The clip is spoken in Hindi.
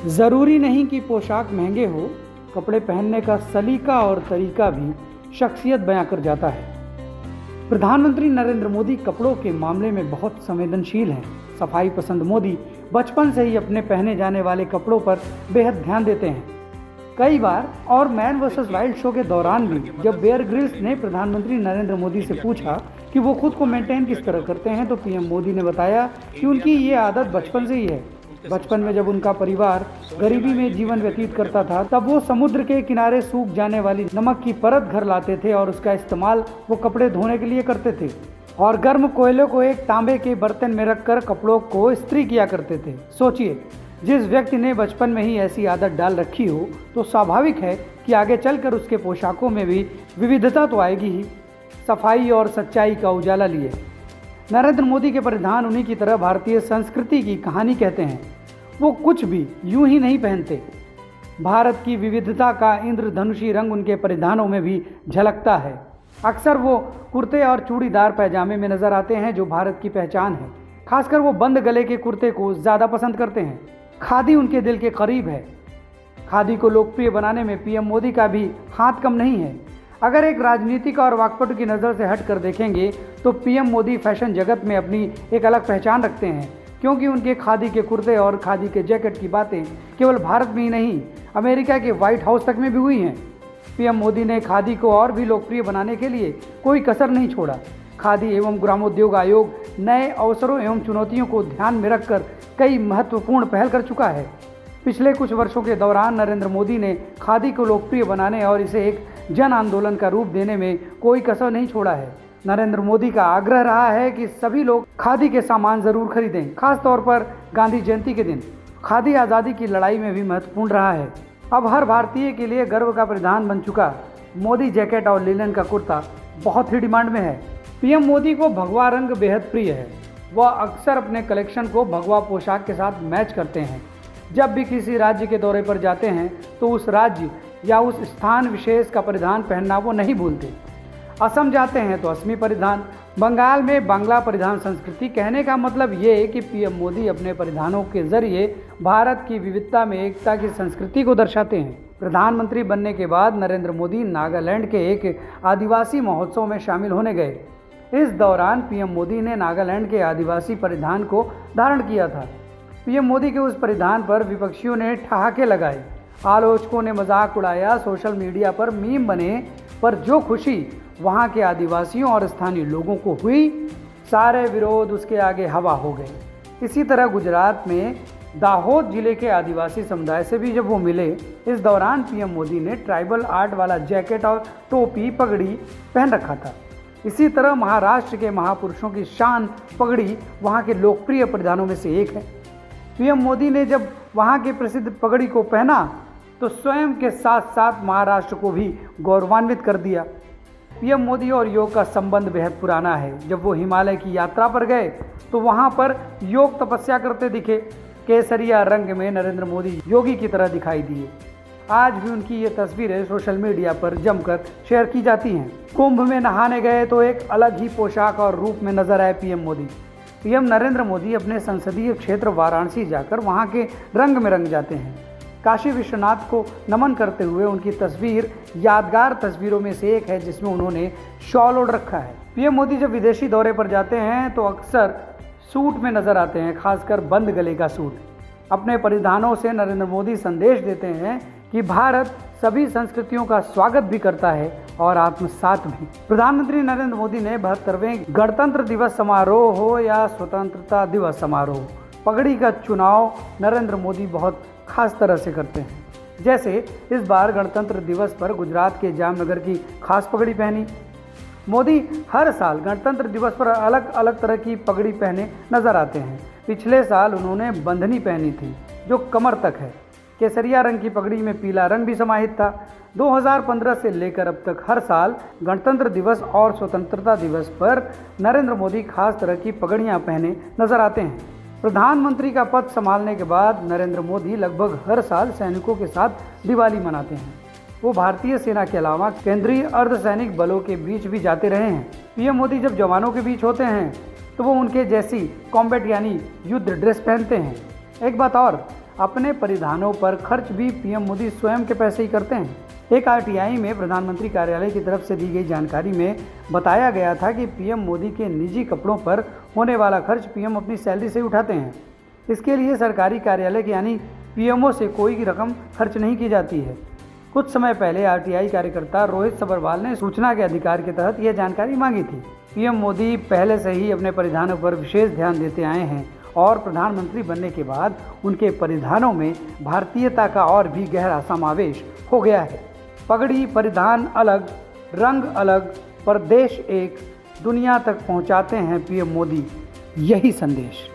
ज़रूरी नहीं कि पोशाक महंगे हो, कपड़े पहनने का सलीका और तरीका भी शख्सियत बयां कर जाता है। प्रधानमंत्री नरेंद्र मोदी कपड़ों के मामले में बहुत संवेदनशील हैं। सफाई पसंद मोदी बचपन से ही अपने पहने जाने वाले कपड़ों पर बेहद ध्यान देते हैं। कई बार और मैन वर्सेस वाइल्ड शो के दौरान भी जब बेयर ग्रिल्स ने प्रधानमंत्री नरेंद्र मोदी से पूछा कि वो खुद को मेंटेन किस तरह करते हैं, तो पीएम मोदी ने बताया कि उनकी ये आदत बचपन से ही है। बचपन में जब उनका परिवार गरीबी में जीवन व्यतीत करता था, तब वो समुद्र के किनारे सूख जाने वाली नमक की परत घर लाते थे और उसका इस्तेमाल वो कपड़े धोने के लिए करते थे और गर्म कोयले को एक तांबे के बर्तन में रखकर कपड़ों को इस्त्री किया करते थे। सोचिए, जिस व्यक्ति ने बचपन में ही ऐसी आदत डाल रखी हो, तो स्वाभाविक है कि आगे चलकर उसके पोशाकों में भी विविधता तो आएगी ही। सफाई और सच्चाई का उजाला लिए नरेंद्र मोदी के परिधान उन्हीं की तरह भारतीय संस्कृति की कहानी कहते हैं। वो कुछ भी यूं ही नहीं पहनते। भारत की विविधता का इंद्रधनुषी रंग उनके परिधानों में भी झलकता है। अक्सर वो कुर्ते और चूड़ीदार पैजामे में नजर आते हैं, जो भारत की पहचान है। खासकर वो बंद गले के कुर्ते को ज़्यादा पसंद करते हैं। खादी उनके दिल के करीब है। खादी को लोकप्रिय बनाने में पीएम मोदी का भी हाथ कम नहीं है। अगर एक राजनीतिक और वाकपटु की नज़र से हट कर देखेंगे तो पीएम मोदी फैशन जगत में अपनी एक अलग पहचान रखते हैं, क्योंकि उनके खादी के कुर्ते और खादी के जैकेट की बातें केवल भारत में ही नहीं, अमेरिका के व्हाइट हाउस तक में भी हुई हैं। पीएम मोदी ने खादी को और भी लोकप्रिय बनाने के लिए कोई कसर नहीं छोड़ा। खादी एवं ग्रामोद्योग आयोग नए अवसरों एवं चुनौतियों को ध्यान में रखकर कई महत्वपूर्ण पहल कर चुका है। पिछले कुछ वर्षों के दौरान नरेंद्र मोदी ने खादी को लोकप्रिय बनाने और इसे एक जन आंदोलन का रूप देने में कोई कसर नहीं छोड़ा है। नरेंद्र मोदी का आग्रह रहा है कि सभी लोग खादी के सामान जरूर खरीदें, खास तौर पर गांधी जयंती के दिन। खादी आज़ादी की लड़ाई में भी महत्वपूर्ण रहा है। अब हर भारतीय के लिए गर्व का परिधान बन चुका मोदी जैकेट और लिनन का कुर्ता बहुत ही डिमांड में है। पीएम मोदी को भगवा रंग बेहद प्रिय है। वह अक्सर अपने कलेक्शन को भगवा पोशाक के साथ मैच करते हैं। जब भी किसी राज्य के दौरे पर जाते हैं तो उस राज्य या उस स्थान विशेष का परिधान पहनना वो नहीं भूलते। असम जाते हैं तो असमी परिधान, बंगाल में बांग्ला परिधान संस्कृति। कहने का मतलब ये है कि पीएम मोदी अपने परिधानों के जरिए भारत की विविधता में एकता की संस्कृति को दर्शाते हैं। प्रधानमंत्री बनने के बाद नरेंद्र मोदी नागालैंड के एक आदिवासी महोत्सव में शामिल होने गए। इस दौरान पीएम मोदी ने नागालैंड के आदिवासी परिधान को धारण किया था। पीएम मोदी के उस परिधान पर विपक्षियों ने ठहाके लगाए, आलोचकों ने मजाक उड़ाया, सोशल मीडिया पर मीम बने, पर जो खुशी वहां के आदिवासियों और स्थानीय लोगों को हुई, सारे विरोध उसके आगे हवा हो गए। इसी तरह गुजरात में दाहोद जिले के आदिवासी समुदाय से भी जब वो मिले, इस दौरान पीएम मोदी ने ट्राइबल आर्ट वाला जैकेट और टोपी पगड़ी पहन रखा था। इसी तरह महाराष्ट्र के महापुरुषों की शान पगड़ी वहाँ के लोकप्रिय परिधानों में से एक है। पीएम मोदी ने जब वहाँ के प्रसिद्ध पगड़ी को पहना तो स्वयं के साथ साथ महाराष्ट्र को भी गौरवान्वित कर दिया। पीएम मोदी और योग का संबंध बेहद पुराना है। जब वो हिमालय की यात्रा पर गए तो वहाँ पर योग तपस्या करते दिखे। केसरिया रंग में नरेंद्र मोदी योगी की तरह दिखाई दिए। आज भी उनकी ये तस्वीरें सोशल मीडिया पर जमकर शेयर की जाती हैं। कुंभ में नहाने गए तो एक अलग ही पोशाक और रूप में नजर आए पीएम मोदी। पीएम नरेंद्र मोदी अपने संसदीय क्षेत्र वाराणसी जाकर वहां के रंग में रंग जाते हैं। काशी विश्वनाथ को नमन करते हुए उनकी तस्वीर यादगार तस्वीरों में से एक है, जिसमें उन्होंने शॉल ओढ़ रखा है। पीएम मोदी जब विदेशी दौरे पर जाते हैं तो अक्सर सूट में नजर आते हैं, खासकर बंद गले का सूट। अपने परिधानों से नरेंद्र मोदी संदेश देते हैं कि भारत सभी संस्कृतियों का स्वागत भी करता है और आत्मसात भी। प्रधानमंत्री नरेंद्र मोदी ने 72वें गणतंत्र दिवस समारोह हो या स्वतंत्रता दिवस समारोह, पगड़ी का चुनाव नरेंद्र मोदी बहुत खास तरह से करते हैं। जैसे इस बार गणतंत्र दिवस पर गुजरात के जामनगर की खास पगड़ी पहनी। मोदी हर साल गणतंत्र दिवस पर अलग अलग तरह की पगड़ी पहने नजर आते हैं। पिछले साल उन्होंने बंधनी पहनी थी जो कमर तक है। केसरिया रंग की पगड़ी में पीला रंग भी समाहित था। 2015 से लेकर अब तक हर साल गणतंत्र दिवस और स्वतंत्रता दिवस पर नरेंद्र मोदी खास तरह की पगड़ियां पहने नजर आते हैं। प्रधानमंत्री का पद संभालने के बाद नरेंद्र मोदी लगभग हर साल सैनिकों के साथ दिवाली मनाते हैं। वो भारतीय सेना के अलावा केंद्रीय अर्धसैनिक बलों के बीच भी जाते रहे हैं। पीएम मोदी जब जवानों के बीच होते हैं तो वो उनके जैसी कॉम्बैट यानी युद्ध ड्रेस पहनते हैं। एक बात और, अपने परिधानों पर खर्च भी पीएम मोदी स्वयं के पैसे ही करते हैं। एक आरटीआई में प्रधानमंत्री कार्यालय की तरफ से दी गई जानकारी में बताया गया था कि पीएम मोदी के निजी कपड़ों पर होने वाला खर्च पीएम अपनी सैलरी से उठाते हैं। इसके लिए सरकारी कार्यालय यानी पीएमओ से कोई रकम खर्च नहीं की जाती है। कुछ समय पहले आरटीआई कार्यकर्ता रोहित सब्बरवाल ने सूचना के अधिकार के तहत यह जानकारी मांगी थी। पीएम मोदी पहले से ही अपने परिधानों पर विशेष ध्यान देते आए हैं और प्रधानमंत्री बनने के बाद उनके परिधानों में भारतीयता का और भी गहरा समावेश हो गया है। पगड़ी परिधान अलग, रंग अलग, पर देश एक, दुनिया तक पहुंचाते हैं पीएम मोदी यही संदेश।